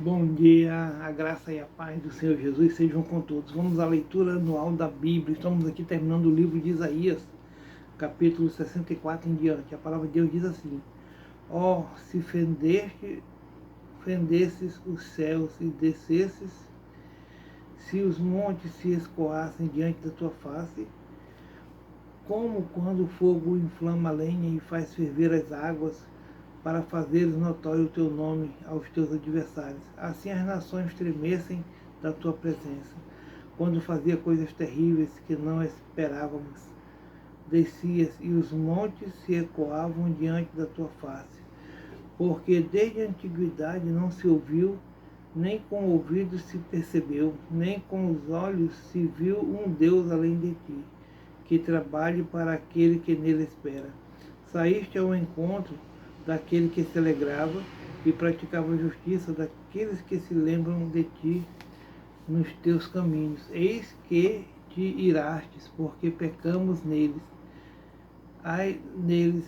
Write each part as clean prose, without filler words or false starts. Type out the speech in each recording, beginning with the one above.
Bom dia, a graça e a paz do Senhor Jesus sejam com todos. Vamos à leitura anual da Bíblia. Estamos aqui terminando o livro de Isaías, capítulo 64 em diante. A palavra de Deus diz assim: Ó, se fendesses os céus e descesses, se os montes se escoassem diante da tua face, como quando o fogo inflama a lenha e faz ferver as águas, para fazeres notório o teu nome aos teus adversários. Assim as nações tremessem da tua presença. Quando fazia coisas terríveis que não esperávamos, descias e os montes se ecoavam diante da tua face. Porque desde a antiguidade não se ouviu, nem com ouvidos se percebeu, nem com os olhos se viu um Deus além de ti, que trabalhe para aquele que nele espera. Saíste ao encontro daquele que se alegrava e praticava a justiça daqueles que se lembram de ti nos teus caminhos. Eis que te irastes, porque pecamos neles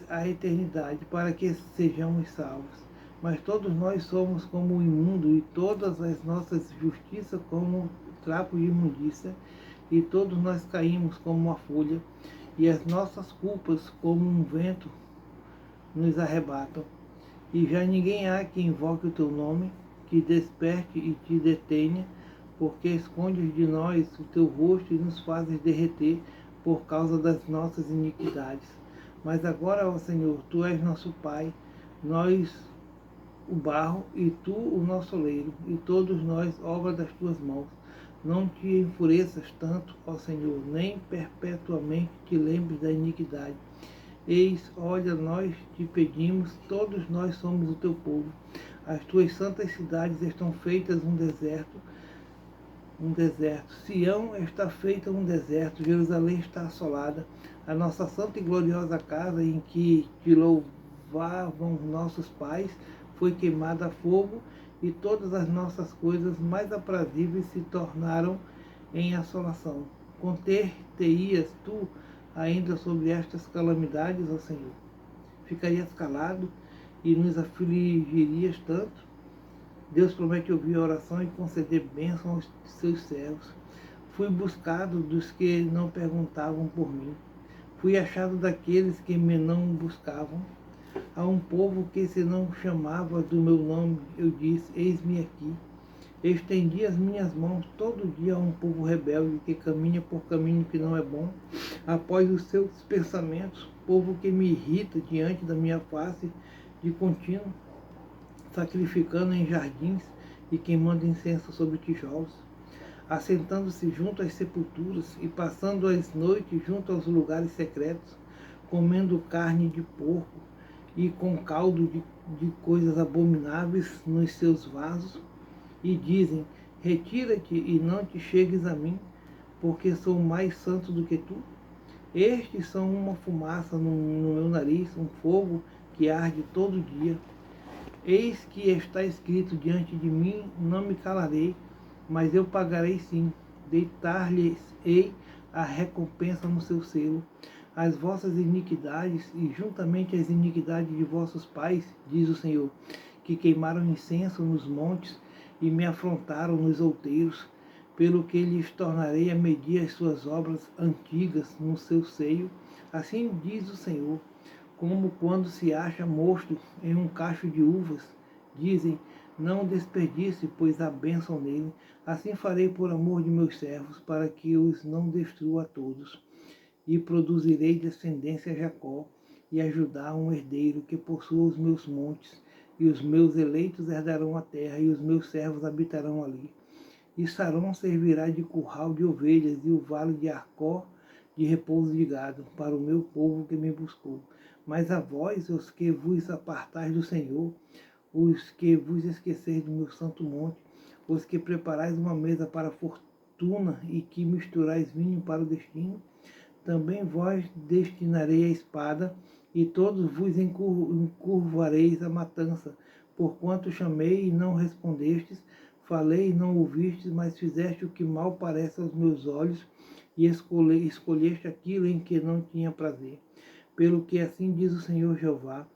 a eternidade, para que sejamos salvos. Mas todos nós somos como o imundo, e todas as nossas justiças como trapo de imundícia, e todos nós caímos como uma folha, e as nossas culpas como um vento nos arrebatam. E já ninguém há que invoque o teu nome, que desperte e te detenha, porque escondes de nós o teu rosto e nos fazes derreter por causa das nossas iniquidades. Mas agora, ó Senhor, tu és nosso Pai, nós o barro e tu o nosso oleiro, e todos nós obra das tuas mãos. Não te enfureças tanto, ó Senhor, nem perpetuamente te lembres da iniquidade. Eis, olha, nós te pedimos, todos nós somos o teu povo. As tuas santas cidades estão feitas um deserto. Sião está feita um deserto, Jerusalém está assolada. A nossa santa e gloriosa casa em que te louvavam nossos pais foi queimada a fogo, e todas as nossas coisas mais aprazíveis se tornaram em assolação. Conter-te-ias tu ainda sobre estas calamidades, ó Senhor? Ficarias calado e nos afligirias tanto? Deus promete ouvir a oração e conceder bênção aos seus servos. Fui buscado dos que não perguntavam por mim. Fui achado daqueles que me não buscavam. A um povo que se não chamava do meu nome, eu disse, eis-me aqui. Estendi as minhas mãos todo dia a um povo rebelde que caminha por caminho que não é bom, após os seus pensamentos, povo que me irrita diante da minha face de contínuo, sacrificando em jardins e queimando incenso sobre tijolos, assentando-se junto às sepulturas e passando as noites junto aos lugares secretos, comendo carne de porco e com caldo de coisas abomináveis nos seus vasos, e dizem, retira-te e não te chegues a mim, porque sou mais santo do que tu. Estes são uma fumaça no meu nariz, um fogo que arde todo dia. Eis que está escrito diante de mim, não me calarei, mas eu pagarei sim, deitar-lhes-ei a recompensa no seu selo. As vossas iniquidades, e juntamente as iniquidades de vossos pais, diz o Senhor, que queimaram incenso nos montes e me afrontaram nos outeiros, pelo que lhes tornarei a medir as suas obras antigas no seu seio. Assim diz o Senhor, como quando se acha mosto em um cacho de uvas, dizem, não desperdice, pois há bênção nele. Assim farei por amor de meus servos, para que os não destrua a todos. E produzirei descendência a Jacó, e a Judá um herdeiro que possua os meus montes, e os meus eleitos herdarão a terra, e os meus servos habitarão ali. E Saron servirá de curral de ovelhas, e o vale de Arcó de repouso de gado, para o meu povo que me buscou. Mas a vós, os que vos apartais do Senhor, os que vos esqueceis do meu santo monte, os que preparais uma mesa para a fortuna e que misturais vinho para o destino, também vós destinarei a espada, e todos vos encurvareis a matança, porquanto chamei e não respondestes, falei e não ouvistes, mas fizeste o que mal parece aos meus olhos, e escolheste aquilo em que não tinha prazer. Pelo que assim diz o Senhor Jeová,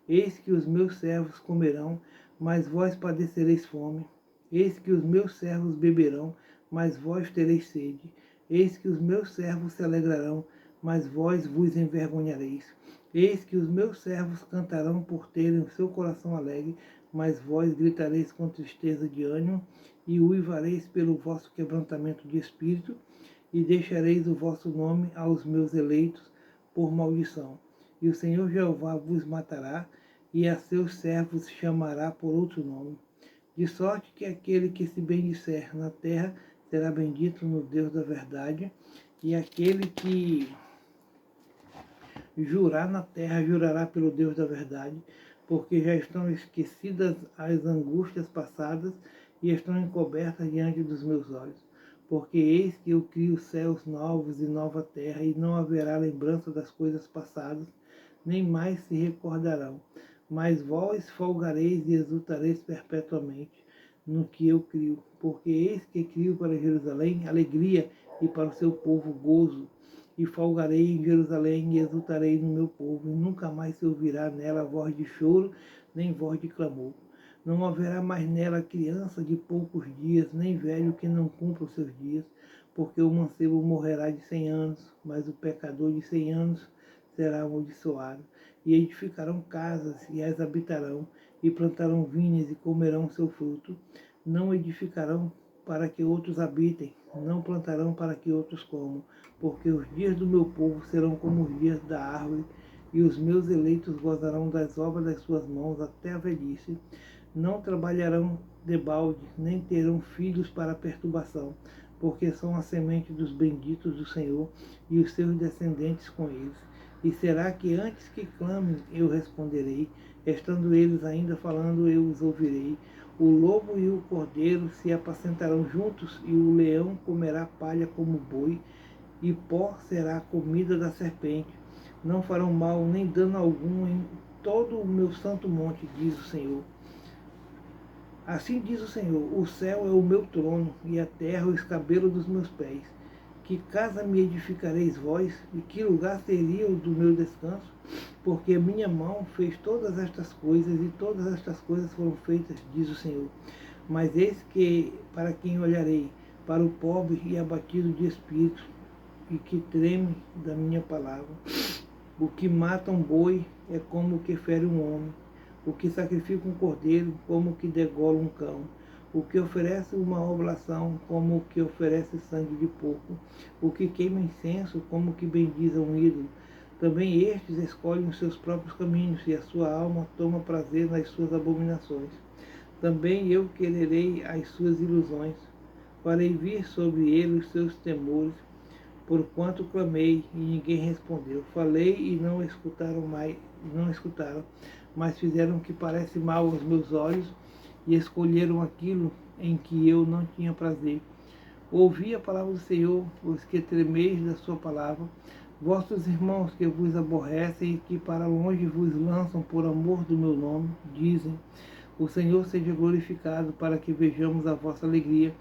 eis que os meus servos comerão, mas vós padecereis fome. Eis que os meus servos beberão, mas vós tereis sede. Eis que os meus servos se alegrarão, mas vós vos envergonhareis. Eis que os meus servos cantarão por terem o seu coração alegre, mas vós gritareis com tristeza de ânimo, e uivareis pelo vosso quebrantamento de espírito, e deixareis o vosso nome aos meus eleitos por maldição. E o Senhor Jeová vos matará, e a seus servos chamará por outro nome. De sorte que aquele que se bendisser na terra será bendito no Deus da verdade, e aquele que jurar na terra jurará pelo Deus da verdade, porque já estão esquecidas as angústias passadas e estão encobertas diante dos meus olhos. Porque eis que eu crio céus novos e nova terra, e não haverá lembrança das coisas passadas, nem mais se recordarão. Mas vós folgareis e exultareis perpetuamente no que eu crio, porque eis que crio para Jerusalém alegria e para o seu povo gozo. E folgarei em Jerusalém e exultarei no meu povo, e nunca mais se ouvirá nela voz de choro, nem voz de clamor. Não haverá mais nela criança de poucos dias, nem velho que não cumpra os seus dias, porque o mancebo morrerá de 100 anos, mas o pecador de 100 anos será amaldiçoado. E edificarão casas e as habitarão, e plantarão vinhas e comerão seu fruto. Não edificarão para que outros habitem, não plantarão para que outros comam, porque os dias do meu povo serão como os dias da árvore, e os meus eleitos gozarão das obras das suas mãos até a velhice. Não trabalharão debalde, nem terão filhos para perturbação, porque são a semente dos benditos do Senhor, e os seus descendentes com eles. E será que antes que clamem, eu responderei, estando eles ainda falando, eu os ouvirei. O lobo e o cordeiro se apacentarão juntos, e o leão comerá palha como boi, e pó será a comida da serpente. Não farão mal nem dano algum em todo o meu santo monte, diz o Senhor. Assim diz o Senhor: o céu é o meu trono, e a terra o escabelo dos meus pés. Que casa me edificareis vós, e que lugar seria o do meu descanso? Porque minha mão fez todas estas coisas, e todas estas coisas foram feitas, diz o Senhor. Mas eis que para quem olharei, para o pobre e abatido de espírito, e que treme da minha palavra. O que mata um boi é como o que fere um homem, o que sacrifica um cordeiro como o que degola um cão, o que oferece uma oblação como o que oferece sangue de porco, o que queima incenso como o que bendiz a um ídolo. Também estes escolhem os seus próprios caminhos, e a sua alma toma prazer nas suas abominações. Também eu quererei as suas ilusões, farei vir sobre ele os seus temores, porquanto clamei e ninguém respondeu. Falei e não escutaram, mas fizeram o que parece mal aos meus olhos, e escolheram aquilo em que eu não tinha prazer. Ouvi a palavra do Senhor, os que tremeis da sua palavra, vossos irmãos que vos aborrecem e que para longe vos lançam por amor do meu nome, dizem: o Senhor seja glorificado, para que vejamos a vossa alegria,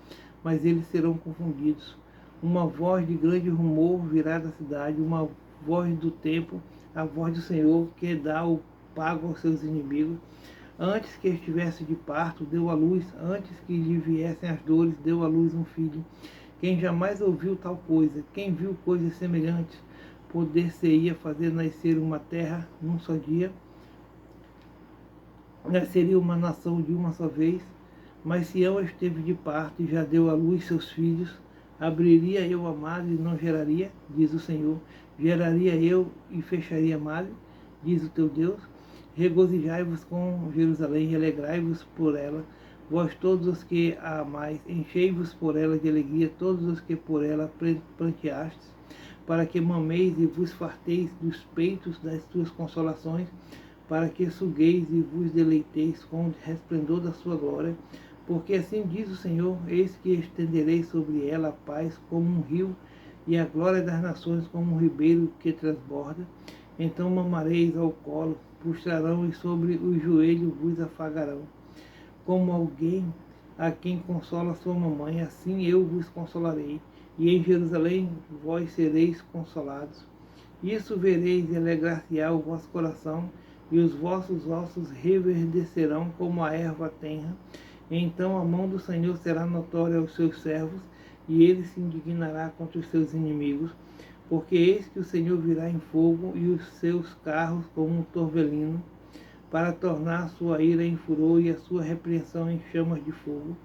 mas eles serão confundidos. Uma voz de grande rumor virá da cidade, uma voz do tempo, a voz do Senhor, que dá o pago aos seus inimigos. Antes que estivesse de parto, deu à luz, antes que lhe viessem as dores, deu à luz um filho. Quem jamais ouviu tal coisa, quem viu coisas semelhantes, poder-se-ia fazer nascer uma terra num só dia? Nasceria uma nação de uma só vez? Mas Sião esteve de parto e já deu à luz seus filhos. Abriria eu a madre e não geraria, diz o Senhor. Geraria eu e fecharia a madre, diz o teu Deus. Regozijai-vos com Jerusalém e alegrai-vos por ela, vós todos os que a amais, enchei-vos por ela de alegria, todos os que por ela pranteastes, para que mameis e vos farteis dos peitos das suas consolações, para que sugueis e vos deleiteis com o resplendor da sua glória, porque assim diz o Senhor: eis que estenderei sobre ela a paz como um rio, e a glória das nações como um ribeiro que transborda. Então mamareis ao colo, prostrarão e sobre os joelhos vos afagarão. Como alguém a quem consola sua mamãe, assim eu vos consolarei, e em Jerusalém vós sereis consolados. Isso vereis e alegrar-se-á o vosso coração, e os vossos ossos reverdecerão como a erva tenra, Então a mão do Senhor será notória aos seus servos, e ele se indignará contra os seus inimigos, porque eis que o Senhor virá em fogo e os seus carros como um torbelino, para tornar a sua ira em furor e a sua repreensão em chamas de fogo,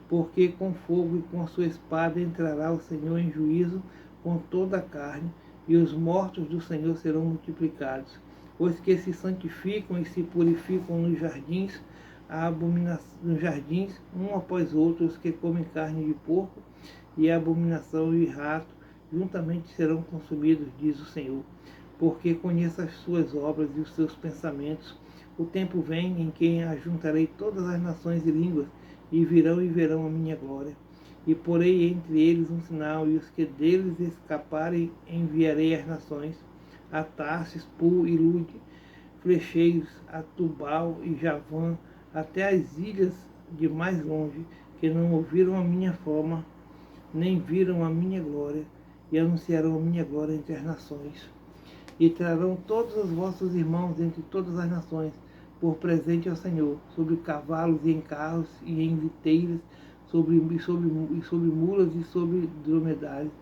porque com fogo e com a sua espada entrará o Senhor em juízo com toda a carne, e os mortos do Senhor serão multiplicados. Os que se santificam e se purificam nos jardins, nos jardins, um após outro, os que comem carne de porco, e a abominação e rato, juntamente serão consumidos, diz o Senhor. Porque conheço as suas obras e os seus pensamentos. O tempo vem em que ajuntarei todas as nações e línguas, e virão e verão a minha glória. E porei entre eles um sinal, e os que deles escaparem enviarei às nações, a Tarsis, Pul e Lude, flecheiros, a Tubal e Javã, até as ilhas de mais longe, que não ouviram a minha fama, nem viram a minha glória, e anunciarão a minha glória entre as nações. E trarão todos os vossos irmãos entre todas as nações, por presente ao Senhor, sobre cavalos e em carros e em viteiras, sobre mulas e sobre dromedários,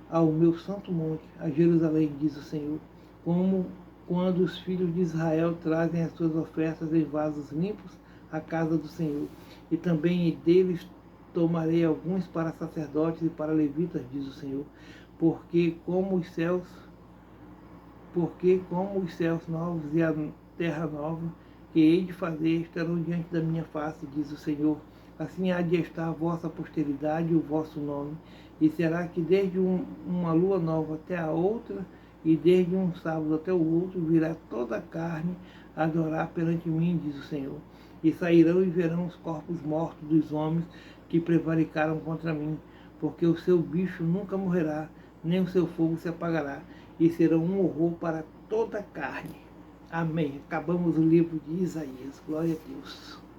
ao meu santo monte, a Jerusalém, diz o Senhor, como quando os filhos de Israel trazem as suas ofertas em vasos limpos à casa do Senhor. E também deles tomarei alguns para sacerdotes e para levitas, diz o Senhor, porque como os céus novos e a terra nova, que hei de fazer, estarão diante da minha face, diz o Senhor. Assim há de estar a vossa posteridade e o vosso nome. E será que desde uma lua nova até a outra, e desde um sábado até o outro, virá toda a carne a adorar perante mim, diz o Senhor. E sairão e verão os corpos mortos dos homens que prevaricaram contra mim, porque o seu bicho nunca morrerá, nem o seu fogo se apagará, e serão um horror para toda a carne. Amém. Acabamos o livro de Isaías. Glória a Deus.